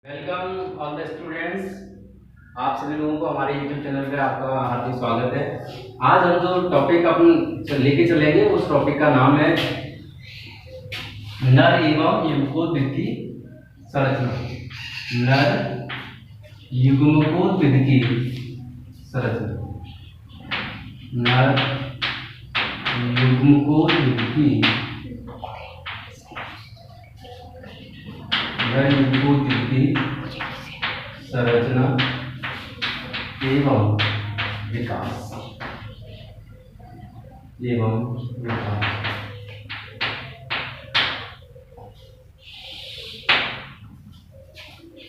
Welcome all the students. आप सभी लोगों को हमारे YouTube चैनल पे आपका हार्दिक स्वागत है। आज हम जो टॉपिक अपन लेके चलेंगे उस टॉपिक का नाम है नर एवं युग्मकोद्भिद की संरचना। नर युग्मकोद्भिद की संरचना। नर युग्मकोद्भिद की संरचना एवं विकास।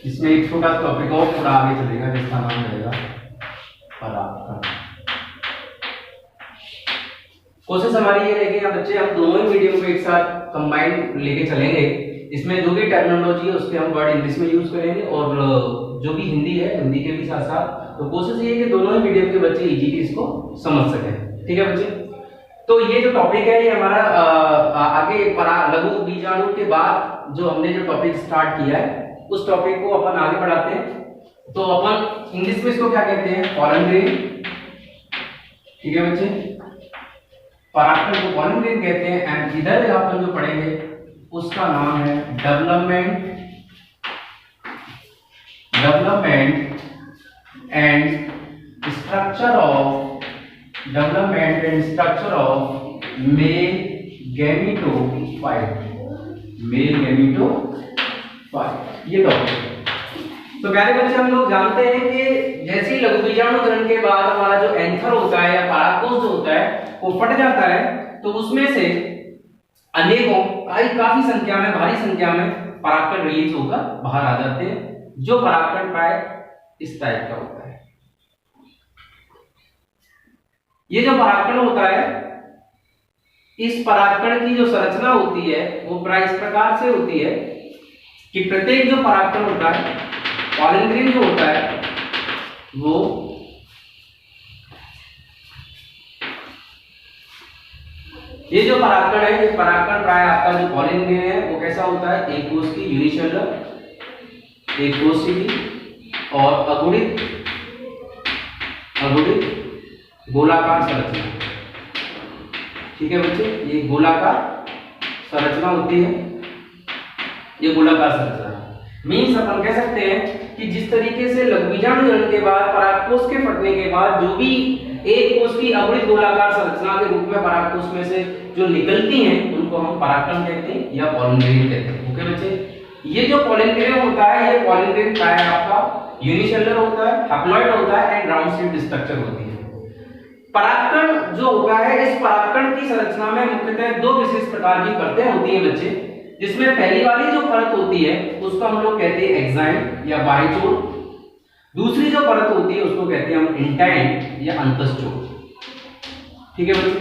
इसमें एक छोटा टॉपिक और थोड़ा आगे चलेगा जिसका नाम रहेगा परागकण। कोशिश हमारी ये रहेगी यहाँ बच्चे हम दोनों ही मीडियम को एक साथ कंबाइन लेके चलेंगे। इसमें जो भी टर्मिनोलॉजी है उसके हम वर्ड इंग्लिश में यूज करेंगे और जो भी हिंदी है हिंदी के भी साथ साथ। तो कोशिश ये है कि दोनों ही मीडियम के बच्चे इजीली इसको समझ सकें। ठीक है बच्चे, तो ये जो टॉपिक है ये हमारा आगे लघु बीजाणु के बाद जो हमने जो टॉपिक स्टार्ट किया है उस टॉपिक को अपन आगे बढ़ाते हैं। तो अपन इंग्लिश में इसको क्या कहते हैं? Pollen grain. ठीक है बच्चे, परागकण को पॉलन ग्रेन कहते हैं। एंड इधर अपन जो पढ़ेंगे उसका नाम है development and structure of male gametophyte. ये टॉपिक। तो प्यारे बच्चे हम लोग जानते हैं कि जैसे ही लघु बीजाणुकरण के बाद हमारा जो एंथर होता है या परागकोश जो होता है वो फट जाता है, तो उसमें से अनेकों काफी संख्या में, भारी संख्या में परागकण रिलीज होकर बाहर आ जाते हैं। जो परागकण प्राय इस टाइप का होता है। ये जो परागकण होता है, इस परागकण की जो संरचना होती है वो प्राय इस प्रकार से होती है कि प्रत्येक जो परागकण होता है, पॉलन ग्रेन जो होता है वो ये जो परागकण है, ये परागकण प्राय आपका जो पॉलन ग्रेन है वो कैसा होता है? एक कोशिकी यूनिसेलुलर, एक कोशिकी और अगुणित गोलाकार संरचना। ठीक है बच्चे, ये गोलाकार संरचना होती है। ये गोलाकार संरचना मीन्स अपन कह सकते हैं कि जिस तरीके से लघु बीजाणुकरण के बाद परागकोश के फटने के बाद जो भी एक कोश की अवृत गोलाकार संरचना के रूप में परागकोश में से जो निकलती हैं उनको हम परागकण कहते हैं या पॉलन ग्रेन कहते हैं। ओके बच्चे, ये जो पॉलन ग्रेन होता है, ये पॉलन ग्रेन क्या है आपका? यूनिसेलुलर होता है, हैप्लॉइड होता है एंड राउंड शेप्ड स्ट्रक्चर होती है। परागकण जो होता है, इस परागकण की संरचना में मुख्यतः दो विशेष प्रकार की परतें होती हैं बच्चे, जिसमें पहली वाली जो परत होती है उसको हम लोग कहते हैं एक्साइन या बाह्यचोर। दूसरी जो परत होती है उसको कहते हैं हम इंटाइन या अंतःचोर। ठीक है बच्चे,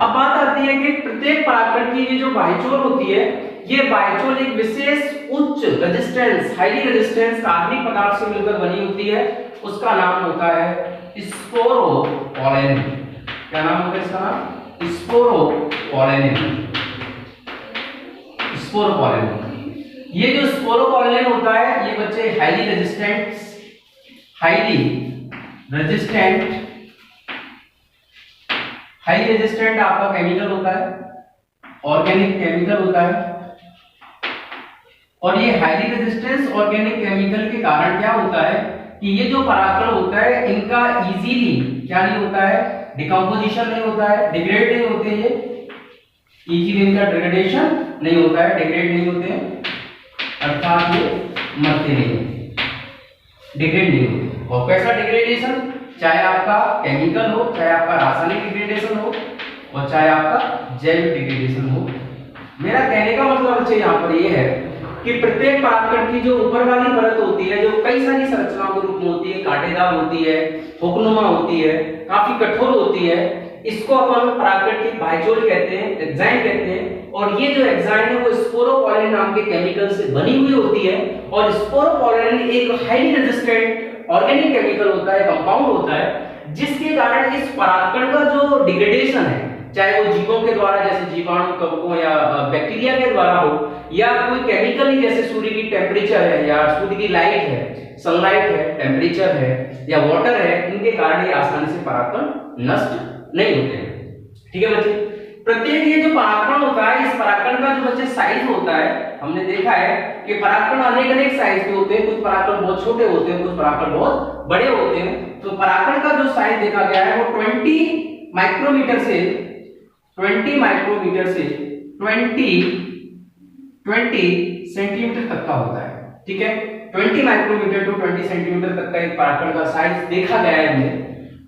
अब बात आती है कि प्रत्येक परागकण की ये जो बाह्यचोर होती है, ये बाह्यचोर एक विशेष उच्च रेजिस्टेंस, हाईली रेजिस्टेंस कार्बनिक पदार्थ से मिलकर बनी होती है। उसका नाम होता है स्पोरोपोलेन। क्या नाम होता है इसका? नाम स्पोरोपोलेन। ये जो स्पोरोपोलेन होता है ये बच्चे हाईली रेजिस्टेंट आपका केमिकल होता है, ऑर्गेनिक केमिकल होता है। और ये हाईली रेजिस्टेंस ऑर्गेनिक केमिकल के कारण क्या होता है कि ये जो परागकण होता है इनका इजीली क्या नहीं होता है? डिकम्पोजिशन नहीं होता है, डिग्रेड नहीं होते। ये इजीली इनका डिग्रेडेशन नहीं होता है, डिग्रेड नहीं होते हैं, अर्थात ये मरते नहीं, डिग्रेड नहीं होते। और कैसा डिग्रेडेशन? चाहे आपका केमिकल हो, चाहे आपका रासायनिक डिग्रेडेशन हो और चाहे आपका जैविक डिग्रेडेशन हो। मेरा कहने का मतलब बच्चे यहाँ पर ये है कि प्रत्येक परागकण की जो ऊपर वाली परत होती है जो कई सारी संरचनाओं के रूप में होती है, कांटेदार होती है, हुकनुमा होती है, काफी कठोर होती है, इसको अपन परागकण की बाह्यचोर कहते हैं, एक्साइन कहते हैं। और ये जो एक्साइन है वो स्पोरोपोलेन नाम के केमिकल से बनी हुई होती है। और स्पोरोपोलेन एक हाईली रेजिस्टेंट ऑर्गेनिक केमिकल होता है, कंपाउंड होता है, जिसके कारण इस परागकण का जो डिग्रेडेशन है, चाहे वो जीवों के द्वारा जैसे जीवाणु, कवकों या बैक्टीरिया के द्वारा हो, या कोई केमिकल ही जैसे सूर्य की टेम्परेचर है या सूर्य की लाइट है, सनलाइट है, टेम्परेचर है या वाटर है, इनके कारण ये आसानी से परागकण नष्ट नहीं होते हैं। ठीक है बच्चे, प्रत्येक ये जो परागकण होता है, इस परागकण का जो बच्चे साइज होता है, हमने देखा है कि परागकण अनेक अनेक साइज के होते हैं, कुछ परागकण बहुत छोटे होते हैं, कुछ परागकण बहुत बड़े होते हैं। तो परागकण का जो साइज देखा गया है वो 20 माइक्रोमीटर से 20 सेंटीमीटर तक का होता है। ठीक है, 20 माइक्रोमीटर टू 20 सेंटीमीटर तक का एक परागकण का साइज देखा गया है हमने।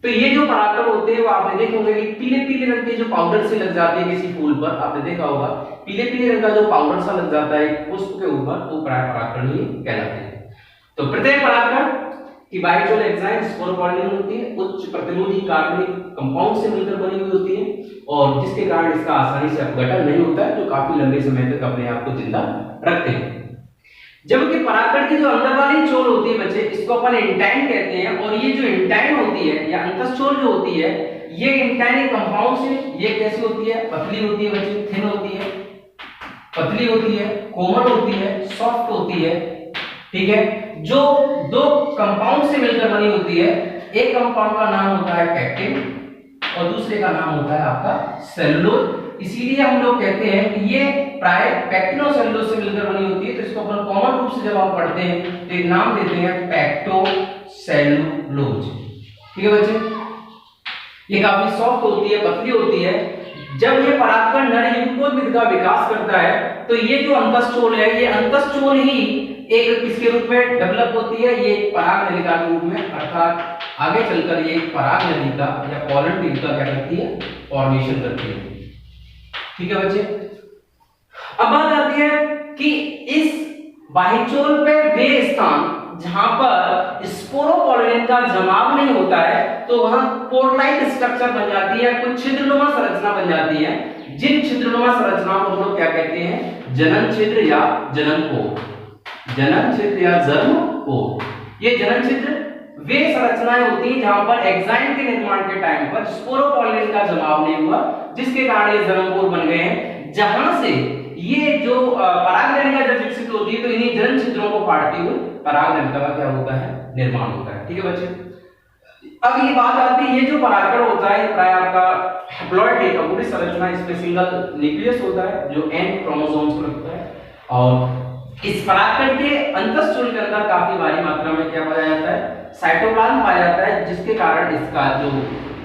तो ये जो परागकण होते हैं वो आपने देखे होंगे कि पीले पीले रंग के जो पाउडर से लग जाते हैं किसी फूल पर, आपने देखा होगा पीले पीले रंग का जो पाउडर सा लग जाता है पुष्प के ऊपर, वो परागकण ही कहलाते हैं। तो प्रत्येक परागकण की बाइचोल एंजाइम स्पोरोपोलिन होती है, उच्च प्रतिरोधी कार्बनिक कंपाउंड से मिलकर बनी हुई होती है और जिसके कारण इसका आसानी से अपघटन नहीं होता है, जो काफी लंबे समय तक अपने आप को जिंदा रखते हैं। जबकि परागकण की जो अंदर वाली चोल होती है बच्चे, इसको अपन इंटाइन कहते हैं, और ये जो इंटाइन होती है या अंतःचोल जो होती है, ये इंटाइन कंपाउंड से ये कैसी होती है, पतली होती है बच्चे, थिन होती है, पतली होती है, कोमल होती है, सॉफ्ट होती है। ठीक है, जो दो कंपाउंड से मिलकर बनी होती है, एक कंपाउंड का नाम होता है पैक्टिन और दूसरे का नाम होता है आपका सेलुलोज। इसीलिए हम लोग कहते हैं कि ये प्राय पैक्टिन और सेलुलोज से मिलकर बनी होती है। तो इसको अपन कॉमन रूप से जब हम पढ़ते हैं तो एक नाम देते हैं पैक्टोसेलुलोज। ठीक है बच्चे, ये काफी सॉफ्ट होती है, पतली होती है। जब ये परागकण नर युग्मोद्भिद का विकास करता है तो ये जो अंतःचोल है, ये अंतःचोल ही एक किसके रूप में डेवलप होती है, ये पराग नलिका के रूप में, अर्थात आगे चलकर ये पराग नलिका या पॉलन ट्यूब का क्या करती है, फॉर्मेशन करती है। ठीक है बच्चे, अब बात आती है कि इस बाह्यचोल पे वे स्थान जहां पर स्पोरोपोलिन का जमाव नहीं होता है तो वहां पोर्टलाइट स्ट्रक्चर बन जाती है, कुछ छिद्रनुमा संरचना बन जाती है, जिन छिद्रनुमा संरचनाओं को हम लोग क्या कहते हैं, जनन छिद्र या जननपोर, जनन छिद्र या जन्मपोर। ये जनन छिद्र वे संरचनाएं होती हैं जहां पर एग्जाइम के निर्माण के टाइम पर स्पोरोपोलिन का जमाव नहीं हुआ, जिसके कारण ये जन्मपोर बन गए हैं, जहां से ये जो पराग नलिका जब विकसित होती है तो इन्हीं जनन छिद्रों को फाड़ती हुई पराग नलिका का क्या होता है, निर्माण होता है। ठीक है बच्चे, अब ये बात आती है, ये जो परागकण होता है प्राय आपका हैप्लॉइड का पूरी संरचना, इसमें सिंगल न्यूक्लियस होता है जो n क्रोमोसोम्स को रखता है, और इस परागकण के अंतःचोल के अंदर काफी भारी मात्रा में क्या पाया जाता है, साइटोप्लाज्म पाया जाता है, जिसके कारण इसका जो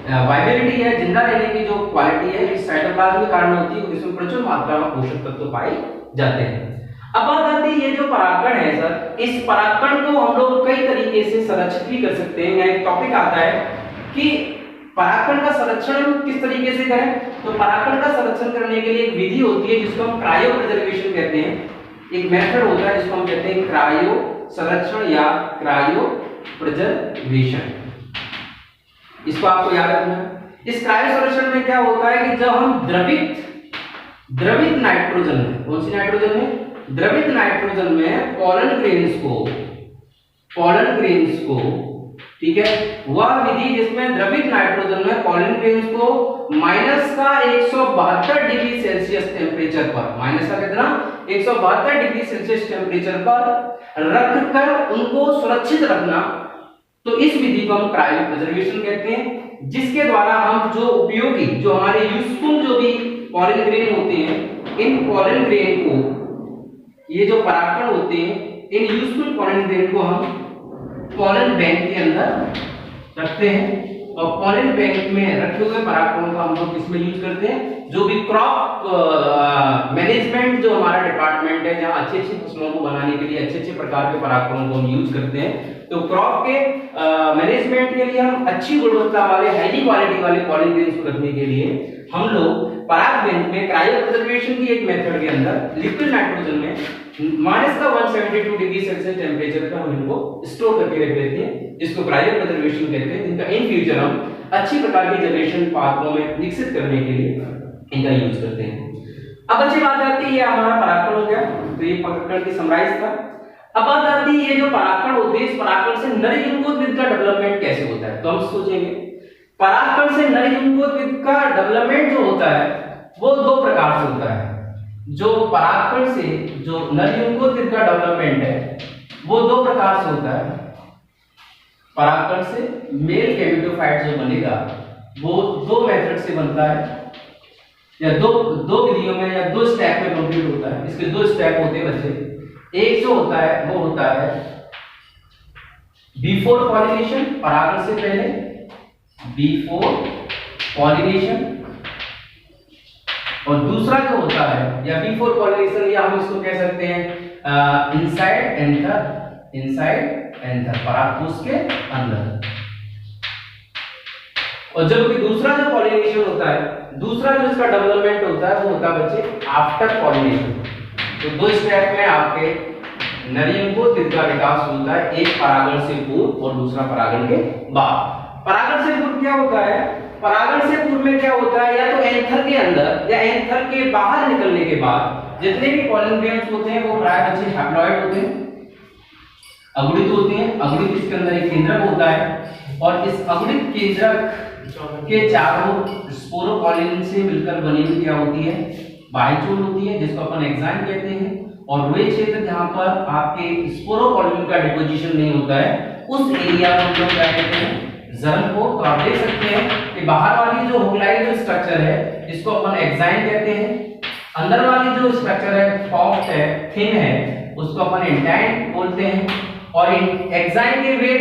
वाइबिलिटी है, जिंदा रहने की जो क्वालिटी है, इस साइटोप्लाज्म के कारण होती है, इसमें प्रचुर मात्रा में पोषक तत्व पाए जाते हैं। अब बात आती है, ये जो परागकण है सर, इस परागकण को हम लोग कई तरीके से संरक्षित भी कर सकते हैं। यहाँ एक टॉपिक आता है कि परागकण का संरक्षण किस तरीके से करें। तो परागकण का संरक्षण करने के लिए एक विधि होती है जिसको हम क्रायो प्रिजर्वेशन कहते हैं, एक मेथड होता है जिसको हम कहते हैं क्रायो संरक्षण या क्रायो प्रिजर्वेशन। इसको आपको याद रखना है। इस क्रायो संरक्षण में क्या होता है कि जब हम द्रवित नाइट्रोजन में, कौन सी नाइट्रोजन में, द्रवित नाइट्रोजन में पॉलन ग्रेन्स को, ठीक है, वह विधि जिसमें द्रवित नाइट्रोजन में पॉलन ग्रेन्स को माइनस का 172 डिग्री सेल्सियस टेम्परेचर पर, माइनस का कितना, 172 डिग्री सेल्सियस टेम्परेचर पर रखकर उनको सुरक्षित रखना, तो इस विधि को हम क्रायो प्रिजर्वेशन कहते हैं, जिसके द्वारा हम जो उपयोगी, जो हमारे यूजफुल जो भी पॉलन ग्रेन होते हैं, इन पॉलन ग्रेन को, ये जो परागकण होते हैं, इन यूजफुल पॉलन ग्रेन को हम पॉलन बैंक के अंदर रखते हैं, और पॉलन बैंक में रखे हुए परागकणों का हम लोग किसमें यूज करते हैं, जो भी क्रॉप मैनेजमेंट जो हमारा डिपार्टमेंट है, जहां अच्छी अच्छी फसलों को बनाने के लिए अच्छे अच्छे प्रकार के परागकणों को हम यूज करते हैं। तो क्रॉप के मैनेजमेंट के लिए हम अच्छी गुणवत्ता वाले, हाईली क्वालिटी वाले पॉलन ग्रेन्स को रखने के लिए हम लोग पराग बैंक में क्रायो प्रिजर्वेशन की एक मेथड के अंदर लिक्विड नाइट्रोजन में माइनस का 172 डिग्री सेल्सियस टेम्परेचर पर हम इनको स्टोर करके रख देते हैं, जिसको क्रायो प्रिजर्वेशन कहते हैं, जिनका इन फ्यूचर हम अच्छी प्रकार की जनरेशन पाथों में विकसित करने के लिए इनका यूज करते हैं। अब अच्छी बात आती है, ये हमारा परागकण हो गया, तो ये परागकण की समराइज था। अब बात आती है, ये जो परागकण होते हैं, इस परागकण से नर युग्मोद्भिद का डेवलपमेंट कैसे होता है। तो हम सोचेंगे परागकण से नर युग्मोद्भिद का डेवलपमेंट जो होता है वो दो प्रकार से होता है। जो परागकण से जो नर युग्मकों का डेवलपमेंट है वो दो प्रकार से होता है। परागकण से मेल गैमेटोफाइट जो बनेगा वो दो मेथड से बनता है, या दो विधियों में या दो स्टेप में कंप्लीट होता है। इसके दो स्टेप होते हैं बच्चे। एक जो होता है वो होता है बिफोर पॉलिनेशन, परागण से पहले, बिफोर पॉलिनेशन। और दूसरा जो होता है या बिफोर पॉलिनेशन, या हम इसको कह सकते हैं इनसाइड एंथर, इनसाइड एंथर, परागकोश के अंदर। और जबकि दूसरा जो पॉलिनेशन होता है, दूसरा जो इसका डेवलपमेंट होता है वो होता है बच्चे आफ्टर पॉलिनेशन। तो दो स्टेप में आपके नर युग्मकों का विकास होता है, एक परागण से पूर्व और दूसरा परागण के बाद। परागण से पूर्व क्या होता है? परागण से पूर्व में क्या होता है, या तो एंथर के अंदर या एंथर के बाहर निकलने के बाद जितने भी पॉलन ग्रेन्स होते हैं वो प्राय बच्चे हैप्लॉइड होते हैं, अगुणित होते हैं। अगुणित इसके अंदर एक केंद्रक होता है और इस अगुणित केंद्रक के चारों स्पोरोपॉलिन से मिलकर बनी हुई क्या होती है, बाइचोल होती है, जिसको अपन एक्साइन कहते हैं। और वे क्षेत्र जहां पर आपके स्पोरोपॉलिन का डिपोजिशन नहीं होता है उस एरिया को हम लोग क्या कहते हैं, ज़र्मपोर। तो आप देख सकते हैं कि बाहर वाली जो होमोलाइज स्ट्रक्चर है इसको अपन एक्साइन कहते हैं, अंदर वाली जो स्ट्रक्चर है सॉफ्ट है, थिन है, उसको अपन इंटाइन बोलते हैं। और एक्साइन के वे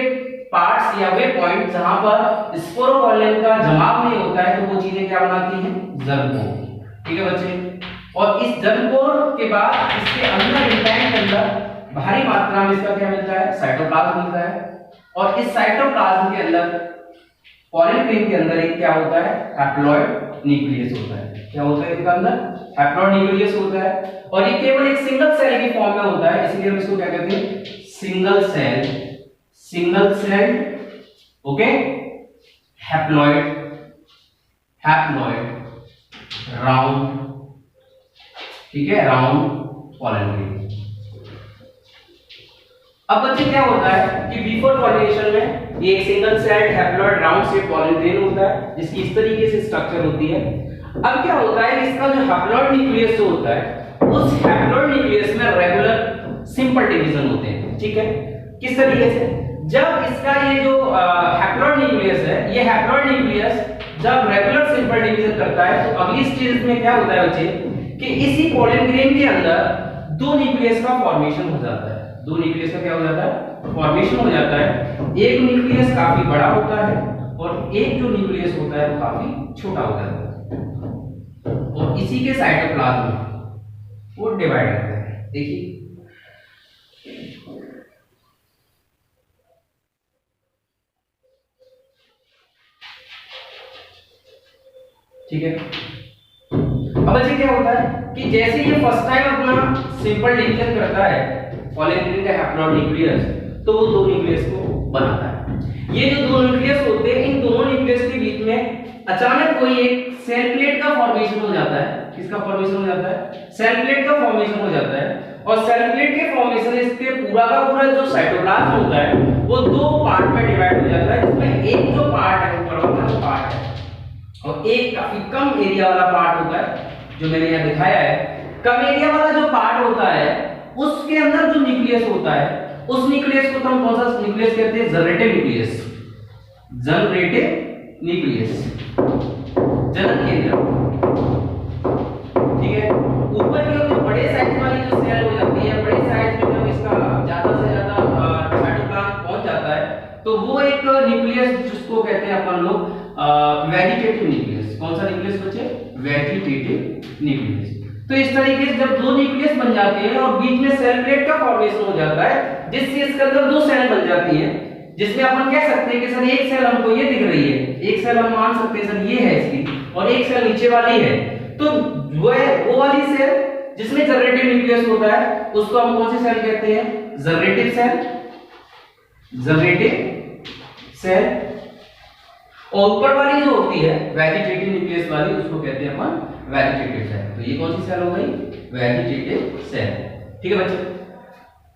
पार्ट्स या वे पॉइंट जहां पर स्पोरोपॉलिन का जमाव नहीं होता है तो वो चीजें क्या बनाती हैं, ज़र्मपोर। ठीक है बच्चे। और इस ज़र्मपोर के बाद इसके अंदर इंटाइन के अंदर भारी मात्रा में इसका क्या मिलता है, साइटोप्लाज्म मिलता है। और इस साइटोप्लाज्म के अंदर पॉलन ग्रेन के अंदर एक क्या होता है, हैप्लॉइड न्यूक्लियस होता है। क्या होता है इसके अंदर, हैप्लॉइड न्यूक्लियस होता है। और ये केवल एक सिंगल सेल की फॉर्म में होता है, इसलिए हम इसको क्या कहते हैं, single cell, single cell, okay, haploid, haploid round, ठीक है, राउंड पॉलन ग्रेन। अब बच्चे क्या होता है कि बिफोर पॉलिनेशन में ये एक single celled haploid round shape pollen grain होता है जिसकी इस तरीके से स्ट्रक्चर होती है। अब क्या होता है, इसका जो हैप्लॉइड न्यूक्लियस जो होता है उस हैप्लॉइड न्यूक्लियस में रेगुलर सिंपल डिवीजन होते हैं। ठीक है, किस तरीके से, जब इसका ये जो हैप्लॉइड न्यूक्लियस है, ये हैप्लॉइड न्यूक्लियस जब रेगुलर सिंपल डिवीजन करता है तो अगली स्टेज में क्या होता है बच्चे कि इसी पॉलन ग्रेन के अंदर दो न्यूक्लियस का फॉर्मेशन हो जाता है। दो न्यूक्लियस का क्या हो जाता है, फॉर्मेशन हो जाता है। एक न्यूक्लियस काफी बड़ा होता है और एक जो न्यूक्लियस होता है वो काफी छोटा होता है और इसी के साइटोप्लाज्म वो डिवाइड करता है। देखिए ठीक है। अब बच्चे क्या होता है कि जैसे ये फर्स्ट टाइम अपना सिंपल डिवीजन करता है पॉलन ग्रेन का हैप्लॉइड न्यूक्लियस, तो वो दो न्यूक्लियस को बनाता है। ये जो दो न्यूक्लियस होते हैं, इन दोनों न्यूक्लियस के बीच में अचानक कोई एक सेल प्लेट का फॉर्मेशन हो जाता है। किसका फॉर्मेशन हो जाता है, सेल प्लेट का फॉर्मेशन हो जाता है। और सेल प्लेट के फॉर्मेशन इसके पूरा का पूरा जो साइटोप्लाज्म होता है वो दो पार्ट में डिवाइड हो जाता है, जिसमें एक जो पार्ट है ऊपर वाला पार्ट है और एक काफी कम एरिया वाला पार्ट होता है जो मैंने यहाँ दिखाया है। कम एरिया वाला जो पार्ट होता है उसके अंदर जो न्यूक्लियस होता है उस न्यूक्लियस को हम कौन सा न्यूक्लियस कहते हैं, जनरेटिव न्यूक्लियस, जनरेटिव न्यूक्लियस, जनन केंद्र। ठीक है, ऊपर की ओर जो बड़े साइज वाली जो सेल हो जाती है, बड़े साइज में जब इसका ज्यादा से ज्यादा साइटोप्लाज्म पहुंच जाता है तो वो एक न्यूक्लियस जिसको कहते हैं अपन लोग वेजिटेटिव न्यूक्लियस। कौन सा न्यूक्लियस बच्चे, वेजिटेटिव न्यूक्लियस। तो इस तरीके से जब दो न्यूक्लियस बन जाते हैं और बीच में सेल प्लेट का फॉर्मेशन हो जाता है जिससे इसके अंदर दो सेल बन जाती हैं, जिसमें अपन कह सकते हैं कि सर एक सेल हमको ये दिख रही है, एक सेल हम मान सकते हैं सर ये है इसकी, और एक सेल नीचे वाली है। तो वो वाली सेल जिसमें जनरेटिव न्यूक्लियस होता है उसको हम कौन सी सेल कहते हैं, जनरेटिव सेल, जनरेटिव सेल। और ऊपर वाली जो होती है वेजिटेटिव न्यूक्लियस वाली उसको कहते हैं अपन वेजिटेटिव सेल। तो ये कौन सी सेल हो गई, वेजिटेटिव सेल। ठीक है बच्चों,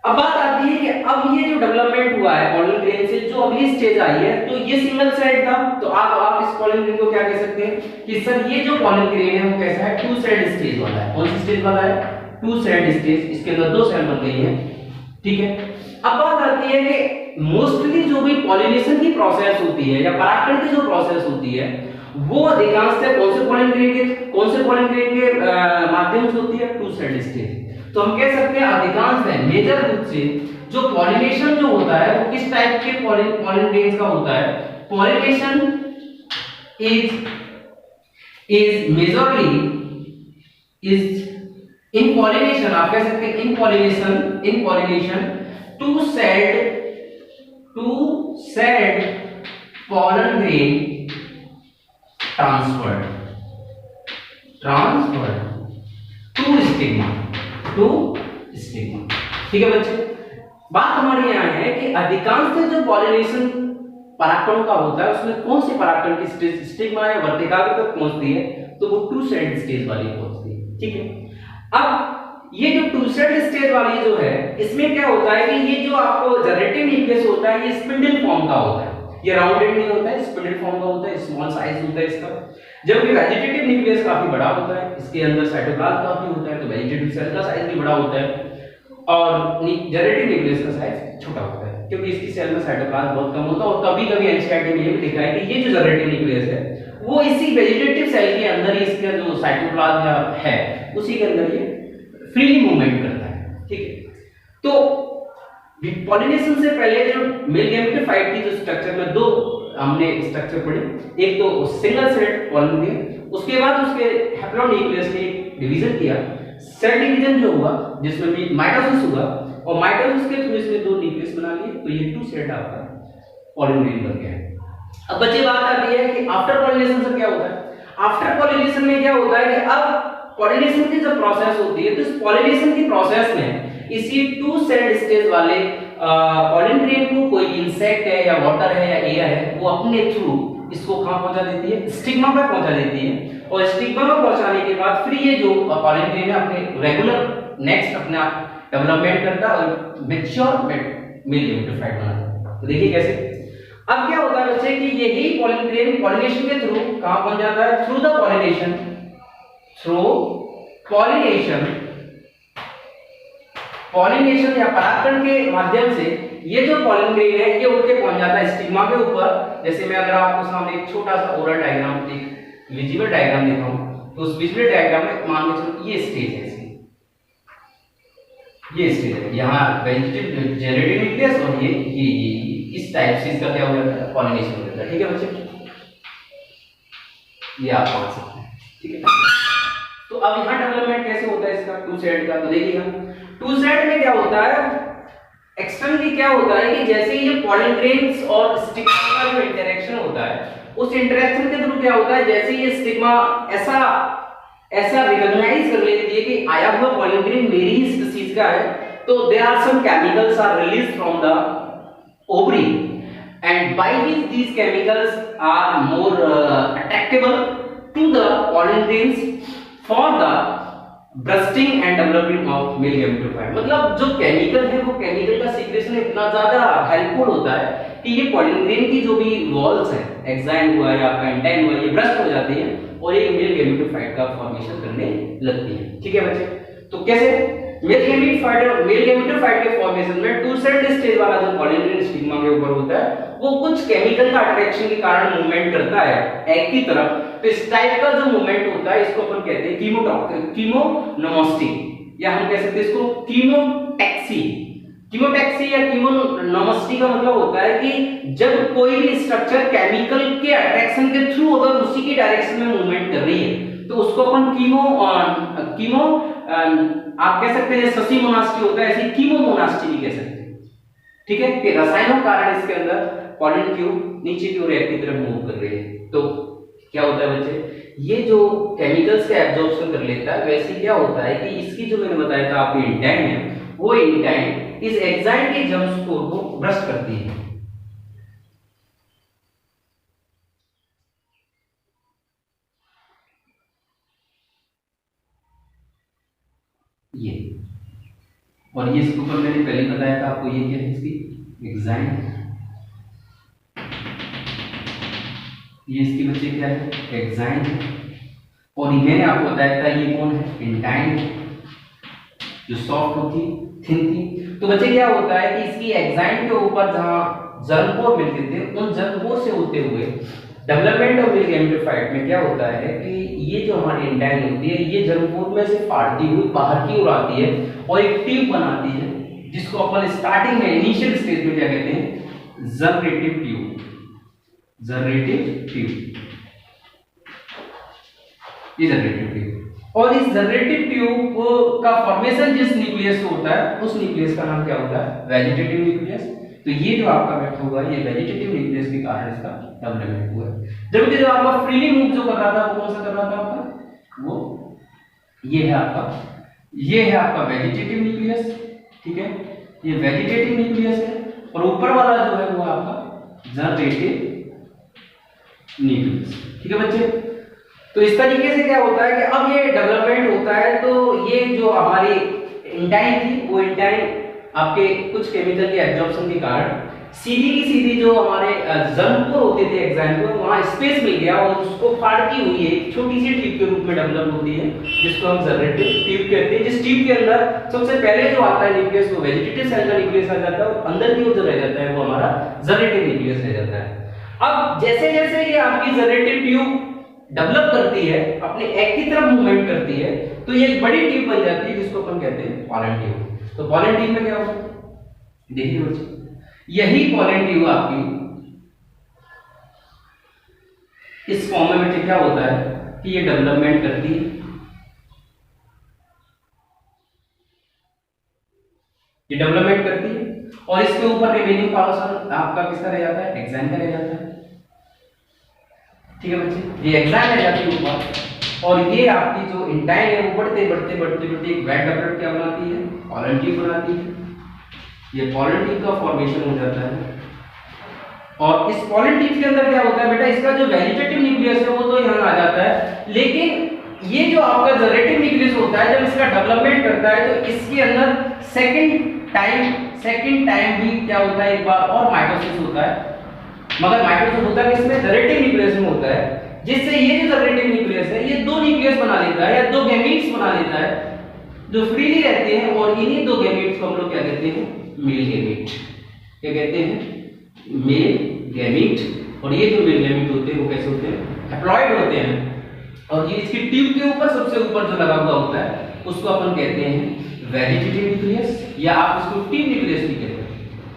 अब बात आती है कि अब ये जो डेवलपमेंट हुआ है पॉलन ग्रेन से जो जो अगली स्टेज आई है, तो ये सिंगल सेड था, तो आप इस पॉलिन ग्रेन को क्या कह सकते हैं कि सर ये जो पॉलिन ग्रेन है वो कैसा है, टू सेड स्टेज वाला है। कौन सी स्टेज वाला है, टू सेड स्टेज, इसके अंदर दो सेल बन गई है, ठीक है। अब बात आती है कि मोस्टली जो भी पॉलिनेशन की प्रोसेस होती है या परागण की जो प्रोसेस होती है वो अधिकांशतः कौन से पॉलिन ग्रेन के माध्यम से होती है, टू सेड स्टेज। तो हम कह सकते हैं अधिकांश है मेजर रूप से जो पॉलिनेशन जो होता है वो किस टाइप के पॉलिन ग्रेन्स का होता है, pollination is majorly is in pollination, आप कह सकते हैं in pollination to said pollen grain transferred to stigma, ठीक है बच्चे। बात हमारी यहाँ है कि अधिकांश जो पॉलिनेशन परागकणों का होता है उसमें कौन से परागकण की स्टेज स्टिग्मा या वर्तिकाग्र तक पहुंचती है, तो वो टू सेड स्टेज वाली पहुंचती है, ठीक है। अब ये जो टू सेड स्टेज वाली जो है इसमें क्या होता है कि ये जो आपको जनरेटिव न्यूक्लियस होता है ये स्पिंडल फॉर्म का होता है, ये राउंडेड नहीं होता है, स्पिंडल फॉर्म का होता है, स्मॉल साइज होता है इसका। जबकि वेजिटेटिव न्यूक्लियस काफी बड़ा होता है, इसके अंदर साइटोप्लाज्म काफी होता है, तो वेजिटेटिव सेल का साइज भी बड़ा होता है और जनरेटिव न्यूक्लियस का साइज छोटा होता है, क्योंकि इसकी सेल में साइटोप्लाज्म बहुत कम होता है। और कभी-कभी एनसीईआरटी में ये भी लिखा है कि ये जो जनरेटिव न्यूक्लियस है वो इसी वेजिटेटिव सेल के अंदर ही इसका जो साइटोप्लाज्म है उसी के अंदर ये फ्रीली मूवमेंट करता है, ठीक है। तो पॉलिनेशन से पहले जो मेल गैमेटोफाइट की जो स्ट्रक्चर में दो हमने स्ट्रक्चर पढ़े, एक तो सिंगल सेड पॉलिन ग्रेन, उसके बाद उसके हैप्लोन्यूक्लियस ने डिवीजन किया, सेल डिवीजन जो हुआ जिसमें माइटोसिस हुआ और माइटोसिस के थ्रू इसमें दो न्यूक्लियस बना लिए, तो ये टू सेड आपका पॉलिन ग्रेन बन गया है। अब बच्चे बात आती है कि आफ्टर पॉलिनेशन से क्या होता है। आफ्टर पॉलिनेशन में क्या होता है कि अब पॉलिनेशन की जब प्रोसेस होती है तो इस पॉलिनेशन की प्रोसेस में इसी टू सेड स्टेज वाले पॉलिन ग्रेन को कोई इंसेक्ट है या वाटर है या एयर है वो अपने थ्रू इसको कहां पहुंचा देती है, स्टिग्मा पर पहुंचा देती है। और स्टिग्मा पर पहुंचाने के बाद फिर ये जो पॉलिन ग्रेन है अपने रेगुलर नेक्स्ट अपना डेवलपमेंट करता है और मैच्योर मेल गैमेटोफाइट बनाता है। तो देखिए कैसे। अब क्या होता है बच्चे कि यही पॉलिन ग्रेन पॉलिनेशन के थ्रू कहां पहुंच जाता है, थ्रू द पॉलिनेशन या परागकण के माध्यम से ये जो पॉलिन ग्रेन है ये उड़ के पहुंच जाता है स्टिग्मा के ऊपर। जैसे मैं अगर आपको सामने एक छोटा सा ओरल डायग्राम, एक विजिबल डायग्राम दिखाऊं तो उस विजिबल डायग्राम में मान के चलो ये स्टेज है इसकी, ये स्टेज है, यहाँ वेजिटेटिव जनरेटिव न्यूक्लियस और ये इस टाइप से इसका क्या हो जाता है, पॉलिनेशन हो जाता है, ठीक है बच्चे। ये आप समझ सकते हैं, ठीक है। तो अब यहाँ डेवलपमेंट कैसे होता है इसका टू सेड का, तो देखिएगा टू सेड में क्या होता है, एक्सटर्नली क्या होता है कि जैसे ये पॉलिन ग्रेन्स और स्टिग्मा का जो इंटरेक्शन होता है उस इंटरेक्शन के थ्रू क्या होता है, जैसे ये स्टिग्मा ऐसा रिकॉग्नाइज कर लेती है कि आया हुआ पॉलिन ग्रेन मेरी ही स्पीशीज का है, तो there are some chemicals are released from the ovary and by which these chemicals are more attractable to the pollen grains for the bursting and developing of male gametophyte। मतलब जो chemical है वो chemical का secretion इतना ज्यादा helpful होता है कि ये पॉलिन ग्रेन की जो भी वॉल्स है, एक्साइन हुआ या पेंटाइन हुआ, ये ब्रस्ट हो जाती हैं और एक मेल गैमेटोफाइट का फॉर्मेशन करने लगती है, ठीक है बच्चे। तो कैसे मेल गैमेटोफाइट के फॉर्मेशन में टू सेड स्टेज वाला जो पॉलिन ग्रेन स्टिग्मा के ऊपर होता है वो कुछ केमिकल का अट्रैक्शन के कारण मूवमेंट करता है एग की तरफ। तो इस टाइप का जो मूवमेंट होता है इसको अपन कहते हैं कीमोनोमॉस्टी, या हम कह सकते हैं इसको कीमोटैक्सी। कीमोटैक्सी या कीमोनोमॉस्टी का मतलब होता है कि जब कोई भी स्ट्रक्चर केमिकल के अट्रैक्शन के थ्रू अगर उसी की डायरेक्शन में मूवमेंट कर रही है तो उसको अपन कीमो आप कह सकते हैं ससी मोनास्टी होता है, ऐसे कीमोमोनास्टी भी कह सकते हैं, ठीक है। कि रसायनों कारण इसके अंदर पॉलिन ट्यूब नीचे की ओर एक की तरफ मूव कर रही है, तो क्या होता है बच्चे, ये जो केमिकल्स का एब्जॉर्प्शन कर लेता है वैसे क्या होता है कि इसकी जो मैंने बताया था आपकी इंटाइन है वो इंटाइन इस एग्जाइम के जर्म स्पोर को ब्रस्ट करती है। ये और ये इसके ऊपर मैंने पहले बताया था आपको, ये क्या है इसकी एग्जाइम, ये इसकी बच्चे क्या है, एक्साइन है। और मैंने आपको बताया था ये कौन है, इंटाइन, जो सॉफ्ट होती, थिन थी। तो बच्चे क्या होता है कि इसकी एक्साइन के ऊपर जहां जर्मपोर मिलते थे, उन जर्मपोर से होते हुए डेवलपमेंट ऑफ गैमेटोफाइट में क्या होता है कि ये जो हमारी इंटाइन होती है, ये जर्मपोर में से फाड़ती हुई बाहर की ओर आती है और एक ट्यूब बनाती है, जिसको अपन स्टार्टिंग में इनिशियल स्टेज में क्या कहते हैं, जनरेटिव ट्यूब। जनरेटिव ट्यूब, ये जनरेटिव ट्यूब। और इस जनरेटिव ट्यूब का फॉर्मेशन जिस न्यूक्लियस से होता है, उस न्यूक्लियस का नाम क्या होता है, वेजिटेटिव न्यूक्लियस। तो ये जो आपका व्यक्त होगा, ये वेजिटेटिव न्यूक्लियस के कारण इसका डेवलपमेंट हुआ है। जबकि जो आपका फ्रीली मूव जो कर रहा था, वो कौन सा कर रहा था आपका, वो ये है आपका वेजिटेटिव न्यूक्लियस, ठीक है, ये वेजिटेटिव न्यूक्लियस है। और ऊपर वाला जो है वो आपका जनरेटिव न्यूक्लियस, ठीक है बच्चे। तो इस तरीके से क्या होता है कि अब ये डेवलपमेंट होता है, तो ये जो हमारी इंटाइन थी, वो इंटाइन आपके कुछ केमिकल के एब्जॉर्प्शन के कारण सीधी की सीधी जो हमारे जर्मपोर होते थे एक्साइन को, वहां स्पेस मिल गया और उसको फाड़ती हुई एक छोटी सी ट्यूब के रूप में डेवलप होती है, जिसको हम जनरेटिव ट्यूब कहते हैं। जिस ट्यूब के अंदर सबसे पहले जो आता है न्यूक्लियस, वो वेजिटेटिव सेल का न्यूक्लियस आ जाता है, और अंदर की ओर जो रह जाता है वो हमारा जनरेटिव न्यूक्लियस रह जाता है। अब जैसे जैसे ये आपकी जनरेटिव ट्यूब डेवलप करती है, अपने एक की तरफ मूवमेंट करती है, तो ये एक बड़ी ट्यूब बन जाती है, जिसको अपन कहते हैं पॉलन ट्यूब। तो पॉलन ट्यूब में क्या होता है, देखिए बच्चों, यही पॉलन ट्यूब आपकी इस फॉर्म में बच्चे क्या होता है कि ये डेवलपमेंट करती है, ये डेवलपमेंट करती है, और इसके ऊपर रिमेनिंग पार्ट आपका किसका रह जाता है, एक्साइन का रह जाता है, ठीक है बच्चे। ये एक्साइन रह जाती है ऊपर, और ये आपकी जो इंटाइन है वो बढ़ते बढ़ते बढ़ते बढ़ते एक वेट डबलेट क्या बनाती है, पॉलन ट्यूब बनाती है। ये पॉलन ट्यूब का फॉर्मेशन हो जाता है, और इस पॉलन ट्यूब के अंदर क्या होता है बेटा, इसका जो वेजिटेटिव न्यूक्लियस है वो तो यहाँ आ जाता है, लेकिन ये जो आपका जनरेटिव न्यूक्लियस होता है, जब इसका डेवलपमेंट करता है, तो इसके अंदर सेकंड टाइम भी क्या होता है, एक बार और माइटोसिस होता है। मगर माइटोसिस होता है किसमें, जनरेटिव न्यूक्लियस में होता है, जिससे ये जो जनरेटिव न्यूक्लियस है, ये दो न्यूक्लियस बना लेता है या दो गैमीट्स बना लेता है, जो फ्रीली रहते हैं, और इन्हीं दो गैमीट्स को हम लोग क्या कहते हैं, मेल गैमीट। क्या कहते हैं, मेल गैमीट। और ये जो मेल गैमीट होते हैं वो कैसे होते हैं, हैप्लॉइड होते हैं, और ये इसकी ट्यूब के ऊपर सबसे ऊपर जो लगा हुआ होता है, उसको अपन कहते हैं वेजिटेटिव न्यूक्लियस, या आप इसको ट्यूब न्यूक्लियस भी कहते हैं।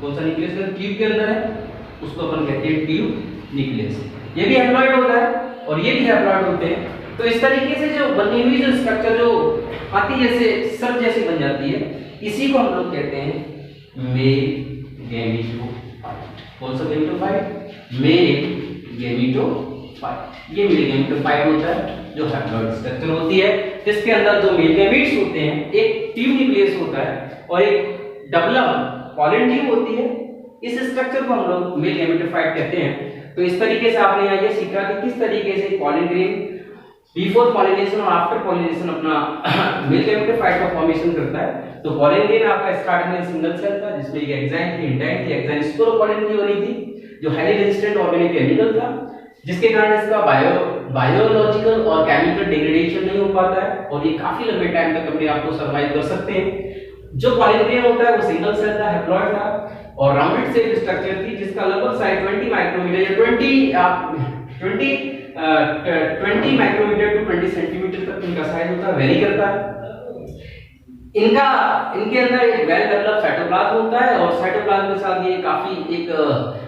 कौन सा न्यूक्लियस है, ट्यूब के अंदर है, उसको अपन कहते हैं ट्यूब न्यूक्लियस। ये भी हैप्लॉइड होता है और ये भी हैप्लॉइड होते हैं। तो इस तरीके से जो बनी हुई जो स्ट्रक्चर जो हाथी जैसे सर जैसी बन जाती है, इसी को हम लोग कहते हैं मेल गैमीटोफाइट। कौन सा गैमीटोफाइट, मेल गैमीटोफाइट। ये मेल गैमीटोफाइट होता है जो हैप्लॉइड स्ट्रक्चर होती है, जिसके अंदर दो मेल गैमीट्स होते हैं, एक ट्यूब न्यूक्लियस होता है और एक डेवलप पॉलन ट्यूब होती है। इस स्ट्रक्चर को हम लोग मेल गैमेटोफाइट कहते हैं। तो इस तरीके से आपने यहाँ ये सीखा कि किस तरीके से पॉलन ग्रेन बिफोर पॉलिनेशन और आफ्टर पॉलिनेशन अपना मेल गैमेटोफाइट का फॉर्मेशन करता है। तो पॉलन ग्रेन आपका स्टार्टिंग में सिंगल सेल था, जिसमें एक एक्साइन थी, इंटाइन थी। एक्साइन स्पोरोपॉलन की बनी थी, जो हाईली रेजिस्टेंट ऑर्गेनिक केमिकल था, जिसके कारण इसका बायोलॉजिकल और केमिकल डिग्रेडेशन नहीं हो पाता है और ये काफी लंबे टाइम तक अपने आप को सर्वाइव कर सकते हैं। जो पॉलन ग्रेन होता है वो सिंगल सेल था, हैप्लॉइड था और राउंडेड सेल स्ट्रक्चर थी, जिसका लगभग साइज 20 माइक्रोमीटर या 20 माइक्रोमीटर टू 20 सेंटीमीटर तक इनका साइज होता है, वेरी करता है। इनके अंदर एक वेल डेवलप्ड साइटोप्लाज्म होता है और साइटोप्लाज्म के साथ ये काफी एक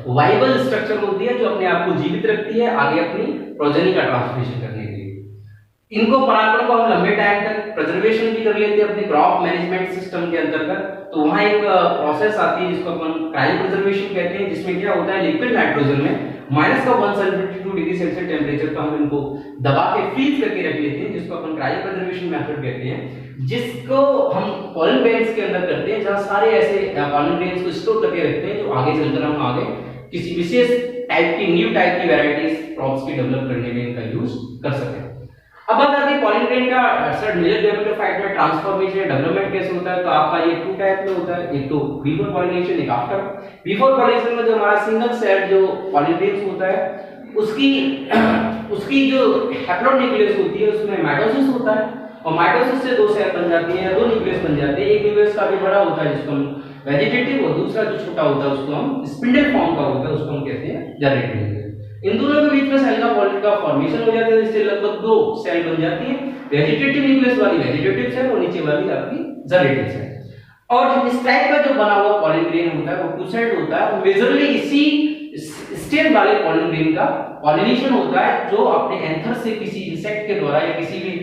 वाइबल स्ट्रक्चर होती है, जो अपने आप को जीवित रखती है आगे अपनी प्रोजेनी का ट्रांसफॉर्मेशन करने के लिए। इनको परागण को हम लंबे टाइम तक प्रिजर्वेशन भी कर लेते हैं अपने क्रॉप मैनेजमेंट सिस्टम के अंतर्गत। तो वहां एक प्रोसेस आती है जिसको अपन क्रायो प्रिजर्वेशन कहते हैं, जिसमें क्या होता है लिक्विड नाइट्रोजन में -172 डिग्री सेल्सियस टेम्परेचर पर हम इनको दबा के फ्रीज करके रख लेते हैं, जिसको अपन क्रायो प्रिजर्वेशन मेथड कहते हैं, जिसको हम पॉलन ग्रेन्स के अंदर करते हैं, जहां सारे ऐसे पॉलन ग्रेन्स को स्टोर करके रखते हैं, जो आगे चलकर हम आगे किसी विशेष टाइप की न्यू टाइप की वैरायटीज क्रॉप्स की डेवलप करने में इनका यूज कर सकें। अब बात आती है पॉलन ग्रेन का सर मेजर गैमेटोफाइट में ट्रांसफॉर्मेशन डेवलपमेंट कैसे होता है। तो आपका ये टू टाइप में होता है, एक तो बिफोर पॉलिनेशन, एक आफ्टर। बिफोर पॉलिनेशन में जो हमारा सिंगल सेल जो पॉलन ग्रेन्स होता है उसकी उसकी जो हैप्लोन्यूक्लियस होती है उसमें माइटोसिस होता है, और माइटोसिस से दो सेल बन जाती है, दो न्यूक्लियस बन जाते हैं। एक न्यूक्लियस काफी बड़ा होता है जिसको हम वेजिटेटिव, और दूसरा जो छोटा होता है उसको हम स्पिंडल फॉर्म का होता है उसको हम कहते हैं जनरेटिव न्यूक्लियस। इन दोनों के बीच में सेल का पॉलिट का फॉर्मेशन हो जाता है, जिससे लगभग दो सेल बन जाती है, वेजिटेटिव न्यूक्लियस वाली वेजिटेटिव सेल और नीचे वाली आपकी जनरेटिव सेल। और इस टाइप का जो बना हुआ पॉलन ग्रेन होता है वो टू साइड होता है, और मेजरली इसी स्टेम वाले पॉलन ग्रेन का पॉलिनेशन होता है, जो अपने एंथर से किसी इंसेक्ट के द्वारा या किसी भी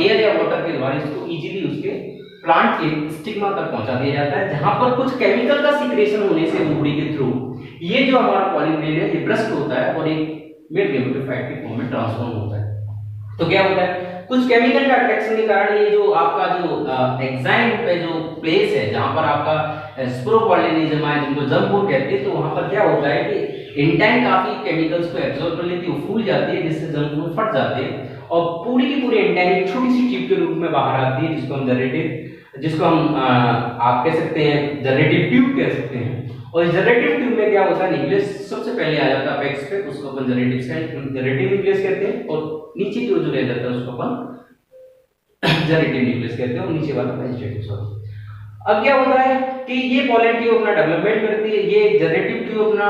एयर या वाटर के द्वारा इसको इजीली उसके प्लांट के स्टिग्मा तक पहुंचा दिया जाता है, जहां पर कुछ केमिकल का सिक्रेशन होने से उंगली के थ्रू ये जो हमारा पॉलन ग्रेन है ये ब्रस्ट होता है और एक मेल गेमेटोफाइट के फॉर्म में ट्रांसफॉर्म होता है। तो क्या होता है, कुछ केमिकल का अट्रैक्शन के कारण ये जो आपका जो एग्जाइम पे जो प्लेस है जहां पर आपका स्पोरोपॉलिनिज्म है, जिनको जर्म कहते हैं, तो वहां पर क्या होता है कि इन टाइम काफी केमिकल्स को एब्जॉर्ब कर लेती है, वो फूल जाती है, जिससे जर्म फट जाते हैं और पूरी की पूरी एंटाइन एक छोटी सी ट्यूब के रूप में बाहर आती है, जिसको हम जनरेटिव, जिसको हम आप कह सकते हैं जनरेटिव ट्यूब कह सकते हैं। और इस जनरेटिव ट्यूब में क्या होता है, न्यूक्लियस सबसे पहले आ जाता है अपेक्स पे, उसको अपन जनरेटिव सेल जनरेटिव न्यूक्लियस कहते हैं, और नीचे की ओर जो रह जाता है उसको अपन जनरेटिव न्यूक्लियस कहते हैं, और नीचे वाला वेजिटेटिव सेल। अब क्या होता है कि ये पॉलन ट्यूब अपना डेवलपमेंट करती है, ये जनरेटिव ट्यूब अपना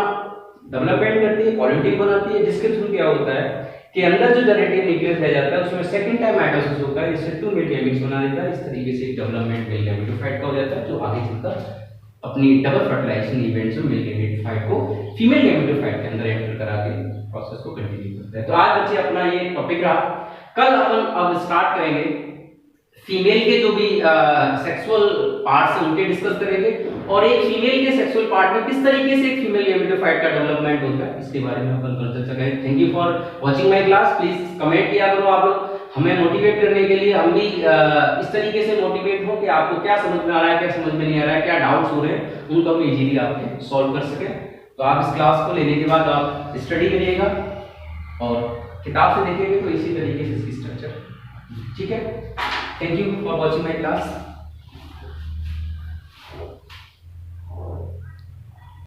डेवलपमेंट करती है, पॉलन ट्यूब बनाती है, जिसके थ्रू क्या होता है कि अंदर जो जनरेटिव न्यूक्लियस रह जाता है उसमें सेकंड टाइम माइटोसिस होता है, इससे टू मेल गैमेट्स बना देता है। इस तरीके से डेवलपमेंट मेल गैमेटोफाइट का हो जाता है, जो आगे चलकर अपनी डबल फर्टिलाइजेशन इवेंट से मेल गैमेटोफाइट को फीमेल गैमेटोफाइट के अंदर एंटर करा के प्रोसेस को कंटिन्यू करता है। तो आज बच्चे अपना ये टॉपिक रहा, कल अपन अब स्टार्ट करेंगे फीमेल के जो भी सेक्सुअल पार्ट्स हैं उनके डिस्कस करेंगे, और एक फीमेल के सेक्सुअल पार्ट में किस तरीके से एक फीमेल गैमेटोफाइट का डेवलपमेंट होता है इसके बारे में अपन कल चर्चा करेंगे। Thank you for watching my class. Please comment किया करो आप लोग, हमें मोटिवेट करने के लिए, हम भी इस तरीके से मोटिवेट हो कि आपको क्या समझ में आ रहा है, क्या समझ में नहीं आ रहा है, क्या डाउट्स हो रहे हैं, उनको हम इजीली आपके सॉल्व कर सके। तो आप इस क्लास को लेने के बाद आप स्टडी करिएगा और किताब से देखेंगे तो इसी तरीके से इसकी स्ट्रक्चर, ठीक है। Thank you for watching my class.